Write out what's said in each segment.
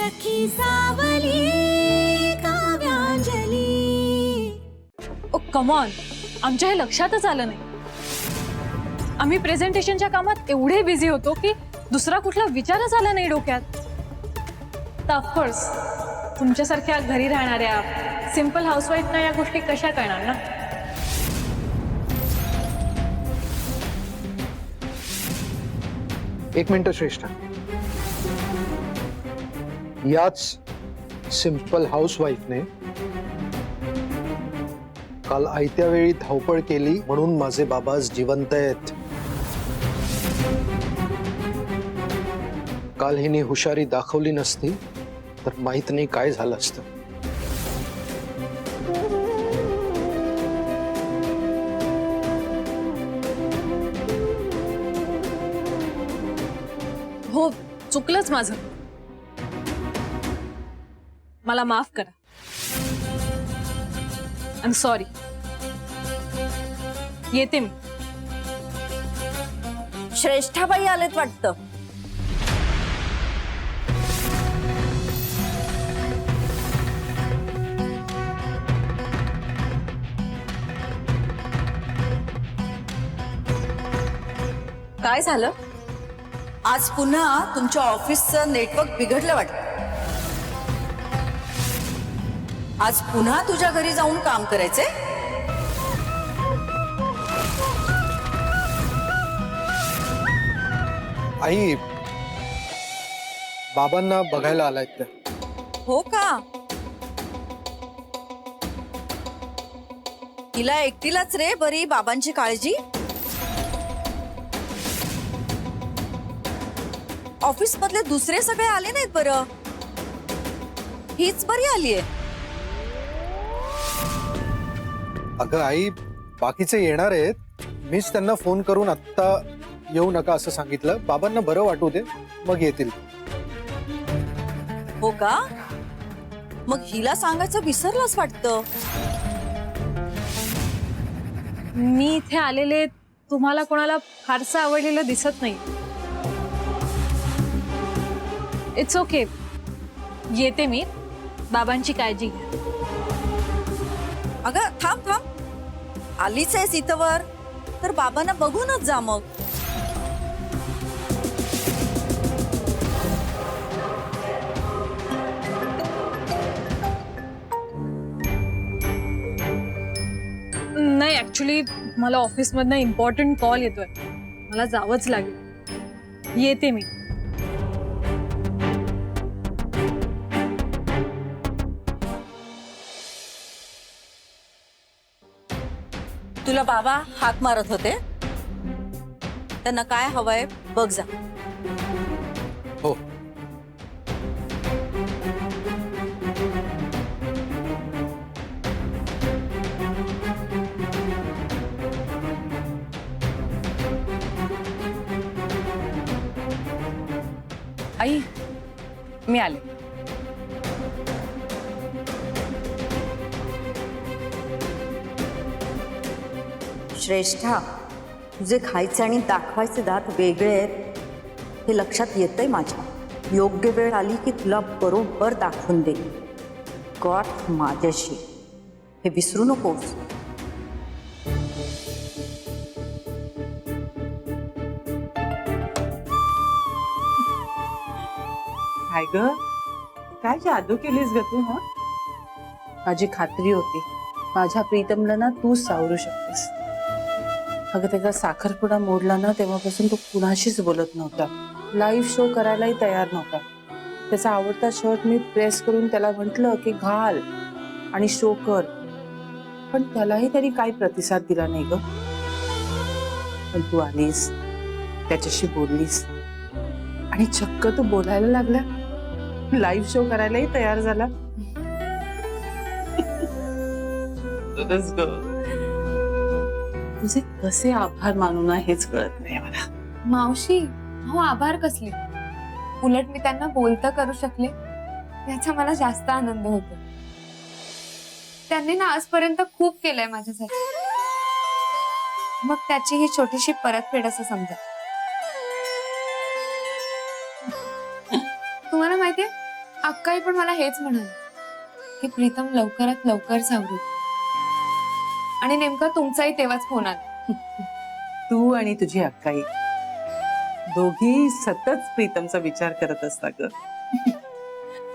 सखी सावली काव्यांजली। ओ come on, आमच्या हे लक्षातच आलं नाही। आम्ही प्रेझेंटेशनच्या कामात एवढे बिझी होतो की दुसरा कुठला विचारच आला नाही डोक्यात। ऑफकोर्स तुमच्यासारख्या घरी राहणाऱ्या सिंपल हाऊसवाईफना या गोष्टी कशा कळणार ना। एक मिनिट श्रेष्ठा, याच सिंपल हाऊसवाईफने काल आयत्या वेळी धावपळ केली म्हणून माझे बाबा जिवंत आहेत। काल हिने हुशारी दाखवली नसती तर माहित नाही काय झालं असतं। हो, चुकलंच माझं, मला माफ करा। I am sorry. येते मी। श्रेष्ठाबाई आलेत वाटतं। काय झालं? आज पुन्हा तुमच्या ऑफिसचं नेटवर्क बिघडलं वाटतं। आज पुन्हा तुझ्या घरी जाऊन काम करायचंय? आई बाबांना बघायला आलायत त्या। हो का? तिला एकटीलाच रे बरी बाबांची काळजी? ऑफिस मधले दुसरे सगळे आले नाहीत बरं, हीच बरी आलीये। अगं आई, बाकीचे येणार आहेत, मीच त्यांना फोन करून आत्ता येऊ नका असं सांगितलं। बाबांना बरं वाटू दे मग येतील। हो का? मग हिला सांगायचं विसरलंच वाटतं। मी इथे आलेले तुम्हाला कोणाला फारसं आवडलेलं दिसत नाही। इट्स ओके, येते मी। बाबांची काळजी घ्या। अगं थांब थांब, आलीच आहेस इथवर तर बाबांना बघूनच जा मग। नाही, ऍक्च्युली मला ऑफिसमधनं इम्पॉर्टंट कॉल येतोय, मला जावंच लागेल। येते मी। तुला बाबा हाक मारत होते, त्यांना काय हवंय बघ जा। हो, आई मी आले। श्रेष्ठा, तुझे खायचे आणि दाखवायचे दात वेगळे आहेत हे लक्षात येतंय माझ्या। योग्य वेळ आली की तुला बरोबर दाखवून दे। गॉड माझ्याशी, हे विसरू नकोस। काय ग, काय जादू केलीस ग तू? हा, माझी खात्री होती माझ्या प्रीतमला ना तू सावरू शकतेस। अगं त्याचा साखरपुडा मोडला ना तेव्हापासून तो कुणाशीच बोलत नव्हता, लाईव्ह शो करायलाही तयार नव्हता। त्याचा आवडता शर्ट मी प्रेस करून त्याला म्हटलं की घाल आणि शो कर, पण त्यालाही तरी काही प्रतिसाद दिला नाही ग। पण तू आलीस, त्याच्याशी बोललीस आणि चक्क तू बोलायला लागला, लाईव्ह शो करायलाही तयार झाला। तुझे कसे आभार मानू ना हेच कळत नाही मला। मावशी, हो आभार कसले? उलट मी त्यांना बोलता करू शकले याचा मला जास्त आनंद होतो। त्यांनी ना आजपर्यंत खूप केलंय माझ्यासाठी, मग त्याची ही छोटीशी परतफेड असं समजा। तुम्हाला माहितीये, अक्काई पण मला हेच म्हणाल की प्रीतम लवकरात लवकर सावरू. आणि नेमका तुमचाही तेव्हाच फोन आला. तू आणि तुझी अक्काई दोघी सतत प्रीतमचा विचार करत असता ग.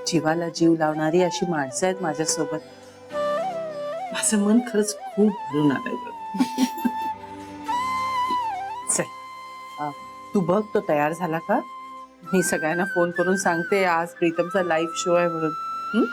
जीवाला जीव लावणारी अशी माणसं आहेत माझ्यासोबत. माझं मन खरंच खूप भरून आलंय ग. चल, तू बघ तो तयार झाला का? मी सगळ्यांना फोन करून सांगते आज प्रीतमचा लाईव्ह शो आहे म्हणून. हं?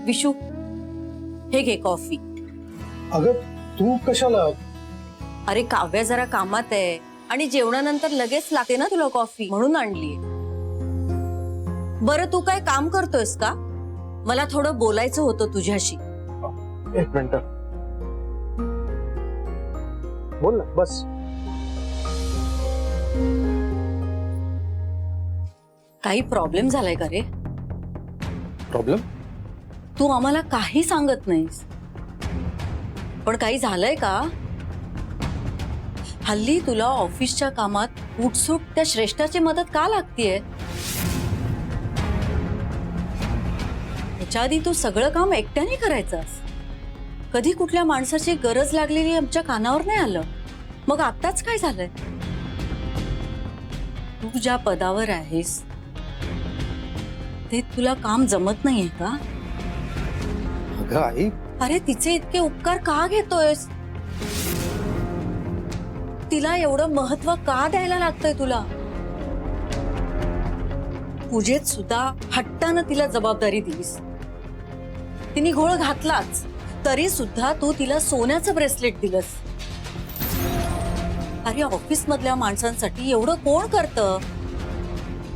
विशू, हे घे कॉफी. अगं तू कशाला? अरे काव्या जरा कामात आहे आणि जेवणानंतर लगेच लागते ना तुला कॉफी, म्हणून आणली. बरं, तू काय काम करतोयस का? मला थोडं बोलायचं होतं तुझ्याशी. एक मिनिट, बोल ना. बस. काही प्रॉब्लेम झालाय का रे? प्रॉब्लेम? तू आम्हाला काही सांगत नाहीस, पण काही झालंय का? हल्ली तुला ऑफिसच्या कामात उठसूट त्या श्रेष्ठाची मदत का लागतीये? ह्याच्या आधी तू सगळं काम एकट्याने करायचंस. कधी कुठल्या माणसाची गरज लागलेली आमच्या कानावर नाही आलं. मग आत्ताच काय झालंय? तू ज्या पदावर आहेस ते तुला काम जमत नाहीये का? अगं आई, अरे तिचे इतके उपकार का घेतोयस? तिला एवढं महत्व का द्यायला लागतंय तुला? पूजेत सुद्धा हट्टानं तिला जबाबदारी दिलीस. तिने घोळ घातलाच तरी सुद्धा तू तिला सोन्याचं ब्रेसलेट दिलंस. अरे ऑफिस मधल्या माणसांसाठी एवढं कोण करतं?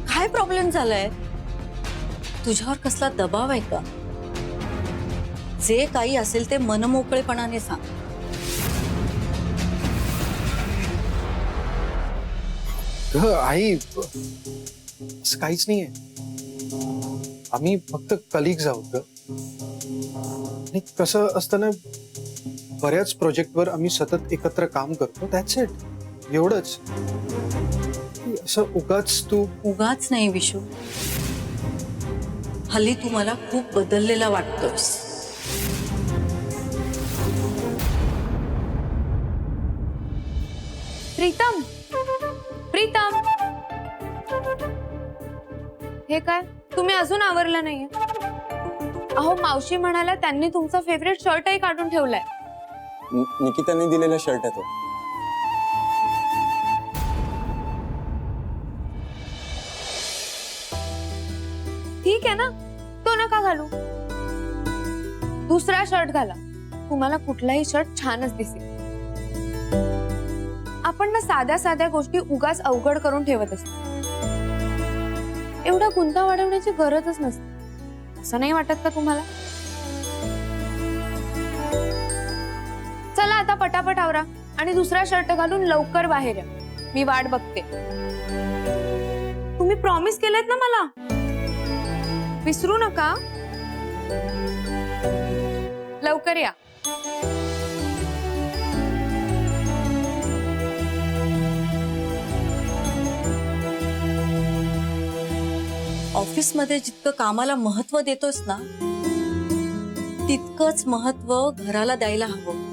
काय प्रॉब्लेम झालाय? तुझ्यावर कसला दबाव आहे का? जे काही असेल ते मनमोकळेपणाने सांग. आई असं काहीच नाहीये. आम्ही फक्त कलिग्स आहोत ग. आणि कसं असतं ना, बऱ्याच प्रोजेक्टवर आम्ही सतत एकत्र काम करतो. दॅट्स इट, एवढंच. असं उगाच तू. उगाच नाही विशू, हल्ली तू मला खूप बदललेला वाटतोस. प्रीतम, प्रीतम, हे काय तुम्ही अजून आवरलं नाहीये? अहो मावशी म्हणाला त्यांनी तुमचा फेवरेट शर्टही काढून ठेवलाय. निकिताने दिलेला शर्ट आहे तो. ठीक आहे ना, तो नका घालू. दुसरा शर्ट घाला. तुम्हाला कुठलाही शर्ट छानच दिसेल. आपण ना साध्या साध्या गोष्टी उगाच अवघड करून ठेवत असतो. एवढा गुंता वाढवण्याची गरजच नसते. असं नाही वाटत का तुम्हाला? चला आता पटापट आवरा आणि दुसरा शर्ट घालून लवकर बाहेर या. मी वाट बघते. तुम्ही प्रॉमिस केलेत ना मला, विसरू नका. लवकर या. ऑफिसमध्ये जितकं कामाला महत्व देतोस ना, तितकंच महत्व घराला द्यायला हवं.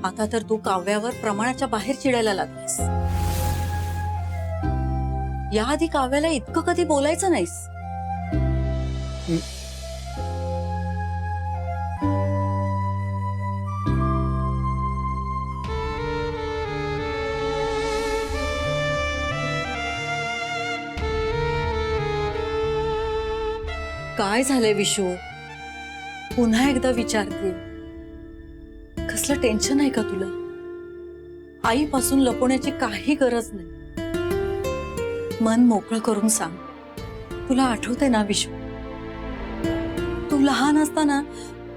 आता तर तू काव्यावर प्रमाणाच्या बाहेर चिडायला लागलीस. याआधी काव्याला इतकं कधी बोलायचं नाहीस. काय झालंय विशू? पुन्हा एकदा विचारते. कसलं टेन्शन आहे का तुला? आईपासून लपवण्याची काही गरज नाही. मन मोकळं करून सांग. तुला आठवतंय ना विशू, तू लहान असताना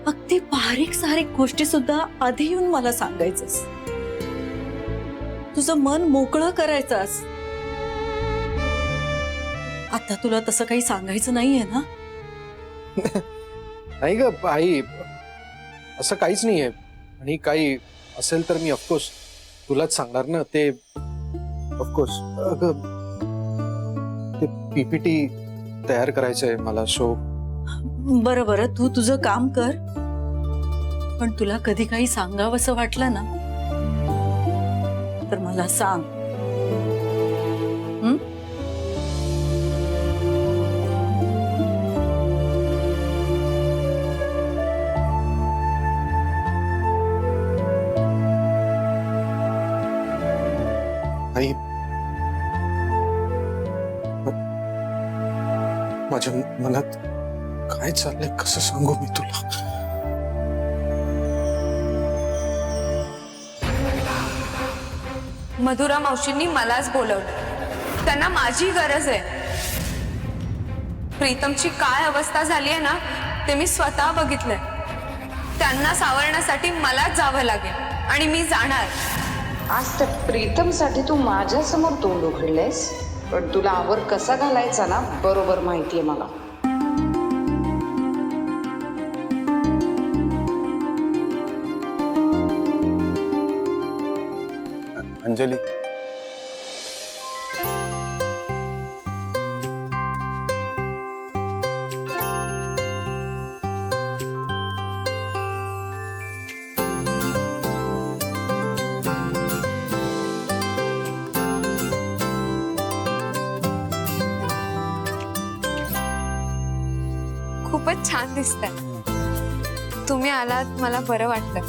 अगदी बारीक सारीक गोष्टी सुद्धा आधी येऊन मला सांगायचंस. तुझं मन मोकळं करायचास. आता तुला तसं काही सांगायचं नाहीये ना? नाही ग आई, असं काहीच नाहीये. आणि काही असेल तर मी ऑफकोर्स तुलाच सांगणार ना. ते ऑफकोर्स ते पीपीटी तयार करायचंय मला. सो बरं बरं, तू तुझं काम कर. पण तुला कधी काही सांगावंसं वाटलं ना तर मला सांग. हं? आई, माझ्या मनात काय चाललंय कसं सांगू मी तुला. मधुरा मावशींनी मलाच बोलवलं. त्यांना माझी गरज आहे. प्रीतमची काय अवस्था झाली आहे ना ते मी स्वतः बघितलंय. त्यांना सावरण्यासाठी मलाच जावं लागेल आणि मी जाणार. आज त्या प्रीतमसाठी तू माझ्या समोर तोंड उघडलेस, पण तुला आवर कसा घालायचा ना बरोबर माहितीये मला. अंजली, खूपच छान दिसतंय. तुम्ही आलात मला बरं वाटलं.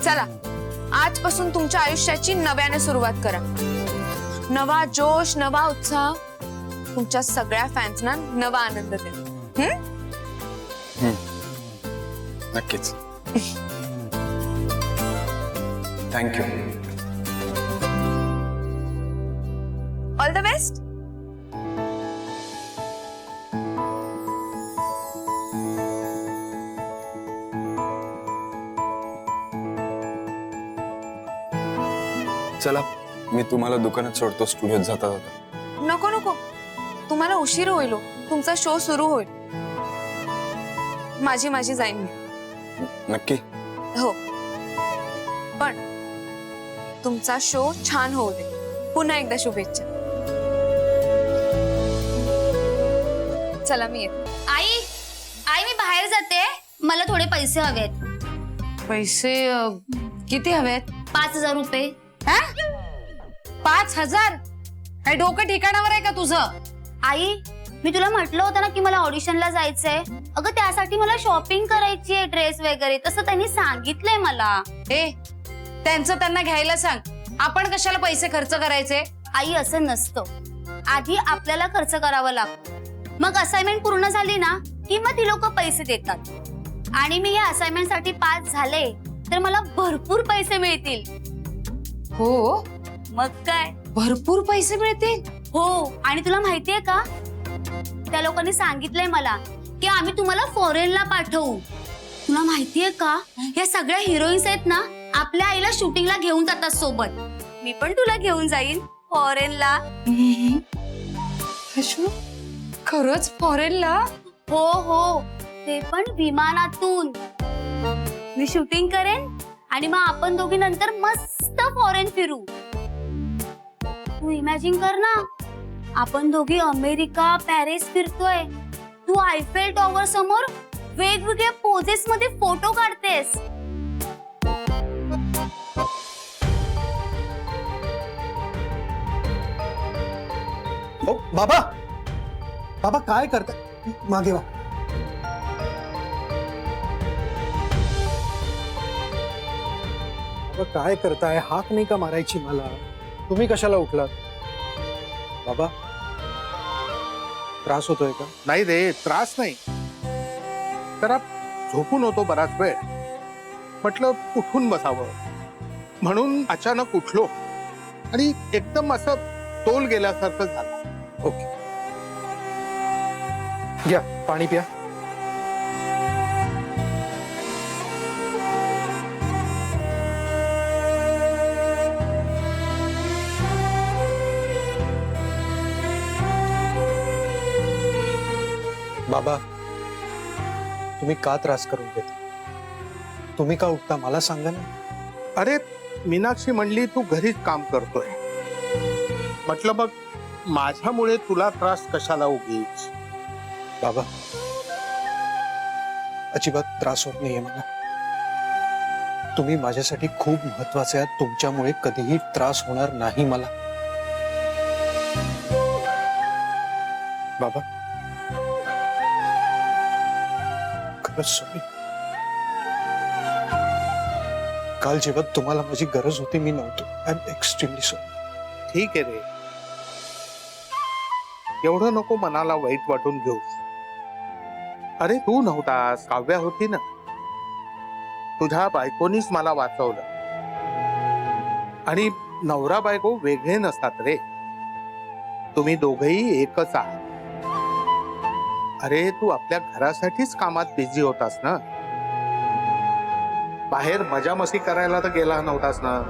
चला, आजपासून तुमच्या आयुष्याची नव्याने सुरुवात करा. नवा जोश, नवा उत्साह तुमच्या सगळ्या फॅन्सना नवा आनंद देईल. नक्कीच. थँक्यू. All the best. चला, मी तुम्हाला दुकानात सोडतो, स्टुडिओत जाता जाता. नको नको, तुम्हाला उशीर होईल हो. तुमचा शो सुरू होईल. माझी जाईन मी. नक्की. हो, पण तुमचा शो छान होऊ दे. पुन्हा एकदा शुभेच्छा. चला मी येते. आई आई मी बाहेर जाते, मला थोडे पैसे हवेत. पैसे किती हवेत? 5,000 रुपये. 5,000? काय डोकं ठिकाणावर आहे का तुझं? आई, मी तुला म्हटलं होतं ना की मला ऑडिशनला जायचंय. अगं त्यासाठी मला शॉपिंग करायची आहे, ड्रेस वगैरे. तसं त्यांनी सांगितलंय मला. त्यांचं त्यांना घ्यायला सांग. आपण कशाला पैसे खर्च करायचे? आई, असं नसतं. आधी आपल्याला खर्च करावा लागतो. मग असाइनमेंट पूर्ण झाली ना की मग ती लोक पैसे देतात. आणि मी या असाइनमेंट साठी पास झाले तर मला भरपूर पैसे मिळतील. हो, मग काय, भरपूर पैसे मिळतील. हो. आणि तुला माहितीये का, त्या लोकांनी सांगितलंय मला की आम्ही तुम्हाला फॉरेनला पाठवू. तुला माहितीये का, या सगळ्या हिरोईन्स आहेत ना आपल्या आईला शूटिंगला घेऊन जातात सोबत. मी पण तुला घेऊन जाईन फॉरेनला. खरंच फॉरेनला? हो हो, ते पण विमानातून. मी शूटिंग करेन आणि मग आपण दोघी नंतर मस्त फॉरेन फिरू. तू इमॅजिन कर ना, आपण दोघी अमेरिका, पॅरिस फिरतोय. तू आयफेल टॉवर समोर वेगवेगळ्या पोजेस मध्ये फोटो काढतेस. बाबा, बाबा काय करताय? मागे वा. बाबा काय करताय? हाक नाही का मारायची मला? तुम्ही कशाला उठलात? बाबा त्रास होतोय का? नाही रे, त्रास नाही. जरा झोपून होतो बराच वेळ. म्हटलं उठून बसावं म्हणून अचानक उठलो आणि एकदम असं तोल गेल्यासारखं झालं. ओके, घ्या पाणी प्या. बाबा, तुम्ही का त्रास करून घेता? तुम्ही का उठता मला सांगा ना. अरे मीनाक्षी म्हणली तू घरीच काम करतोय, म्हटलं मग माझ्यामुळे तुला त्रास कशाला उगीच. बाबा, अजिबात त्रास होत नाहीये मला. तुम्ही माझ्यासाठी खूप महत्वाचे आहात. तुमच्यामुळे कधीही त्रास होणार नाही मला. बाबा, खरंच सॉरी. काल जेव्हा तुम्हाला माझी गरज होती मी नव्हतो. I am extremely sorry. ठीक आहे रे, एवढं नको मनाला वाईट वाटून घेऊ. अरे तू नव्हतास, काव्या होती ना. तुझ्या बायकोनीच मला वाचवलं. आणि नवरा बायको वेगळे नसतात रे, तुम्ही दोघेही एकच आहात. अरे तू आपल्या घरासाठीच कामात बिझी होतास ना, बाहेर मजा मस्ती करायला तर गेला नव्हतास ना.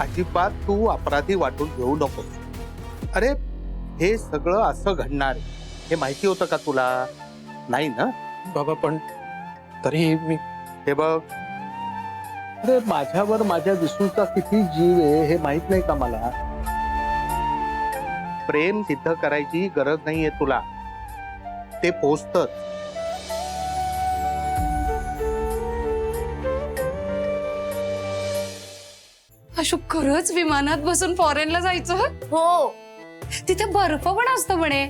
अजिबात तू अपराधी वाटून घेऊ नको. अरे हे सगळं असं घडणार आहे हे माहिती होतं का तुला? नाही ना बाबा, पण तरीही मी. हे बघ, अरे माझ्यावर माझ्या विष्णूचा किती जीव आहे हे माहित नाही का मला? प्रेम सिद्ध करायची गरज नाहीये तुला, ते पोचतच. अशोक, खरंच विमानात बसून फॉरेनला जायचं? हो, तिथे बर्फ पण असतो म्हणे.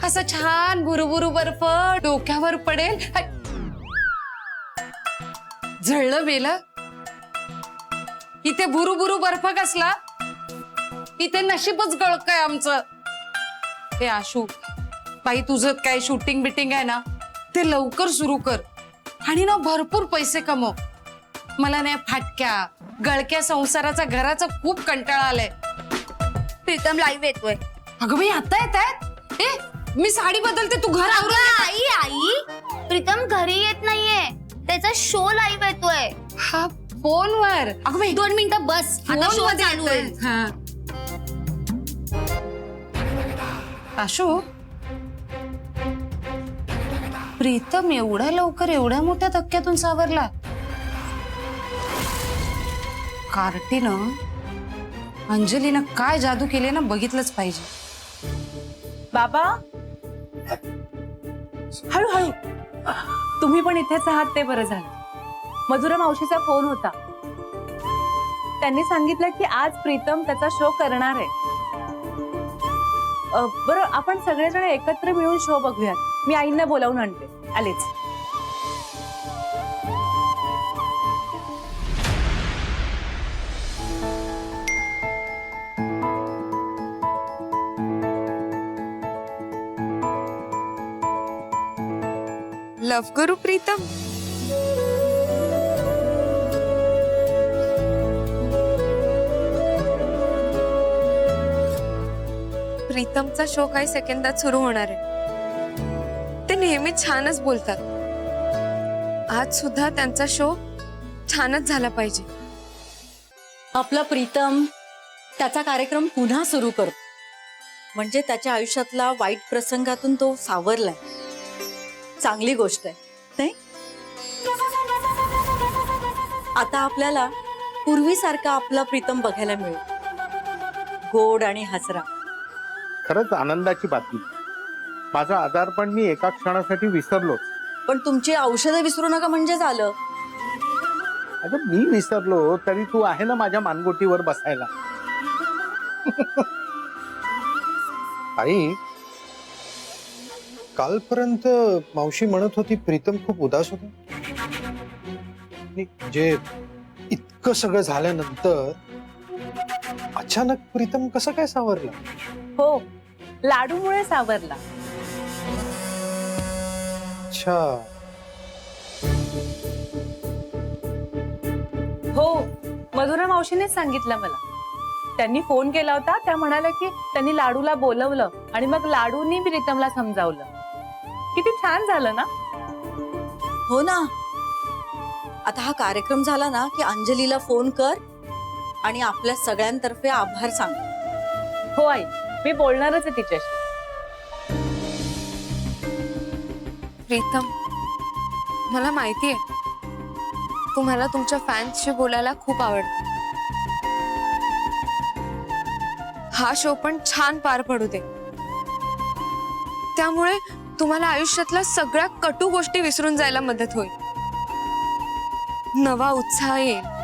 असं छान बुरुबुरु बर्फ डोक्यावर पडेल. जळलं बेला. इथे बुरुबुरु बर्फ कसला, इथे नशीबच गळकय आमचं. हे आशू बाई, तुझं काय शूटिंग बिटिंग आहे ना, ते लवकर सुरू कर आणि ना भरपूर पैसे कमव. मला नाही फाटक्या गळक्या संसाराचा घराचा खूप कंटाळा आलाय. प्रीतम लाईव्ह येतोय. अगं बाई, आता येत आहेत? ए, मी साडी बदलते, तू घर आवरून ये. आई आई, प्रीतम घरी येत नाहीये, त्याचा शो लाईव्ह येतोय. हा, फोनवर. अगं बाई, 2 मिनिटं बस, आता शो फोनमध्ये चालू आहे. येतोय. हा. आशू, प्रीतम एवढ्या लवकर एवढ्या मोठ्या धक्क्यातून सावरला? कार्टीनं अंजलीनं काय जादू केले ना, बघितलंच पाहिजे. बाबा, हळूहळू. तुम्ही पण इथेच आहात ते बरं झालं. मधुरा मावशीचा फोन होता. त्यांनी सांगितलं की आज प्रीतम त्याचा शो करणार आहे. बरं, आपण सगळेजण एकत्र मिळून शो बघूयात. मी आईंना बोलावून आणते. आलेच. लव करू प्रीतम. प्रीतमचा शो काही सेकंदात सुरू होणार आहे. ते नेहमी छानच बोलतात. आज सुद्धा त्यांचा शो छानच झाला पाहिजे. आपला प्रीतम त्याचा कार्यक्रम पुन्हा सुरू करतो, म्हणजे त्याच्या आयुष्यातला वाईट प्रसंगातून तो सावरलाय. चांगली गोष्ट आहे नाही? आता आपल्याला पूर्वीसारखा आपला प्रीतम बघायला मिळेल, गोड आणि हसरा. खरंच आनंदाची बातमी. माझं आजारपण मी एका क्षणासाठी विसरलोच. पण तुमची औषधं विसरू नका म्हणजे झालं. अगं मी विसरलो तरी तू आहे ना माझ्या मानगोटीवर बसायला. आई, कालपर्यंत मावशी म्हणत होती प्रीतम खूप उदास होता. म्हणजे इतकं सगळं झाल्यानंतर अचानक प्रीतम कसं काय सावरला? हो, लाडूमुळे सावरला. अच्छा. हो, मधुरा मावशीनेच सांगितलं मला. त्यांनी फोन केला होता, त्या म्हणाल्या की त्यांनी लाडूला बोलवलं आणि मग लाडूनी प्रीतमला समजावलं. किती छान झालं ना. हो ना. आता हा कार्यक्रम झाला ना की अंजलीला फोन कर आणि आपल्या सगळ्यांतर्फे आभार सांग. हो आई, मी बोलणारच आहे तिच्याशी. प्रीतम, मला माहितीये तुम्हाला तुमच्या फॅन्सशी बोलायला खूप आवडतं. हा शो पण छान पार पडू दे. त्यामुळे तुम्हाला आयुष्यातल्या सगळ्या कटू गोष्टी विसरून जायला मदत होईल. नवा उत्साह येईल.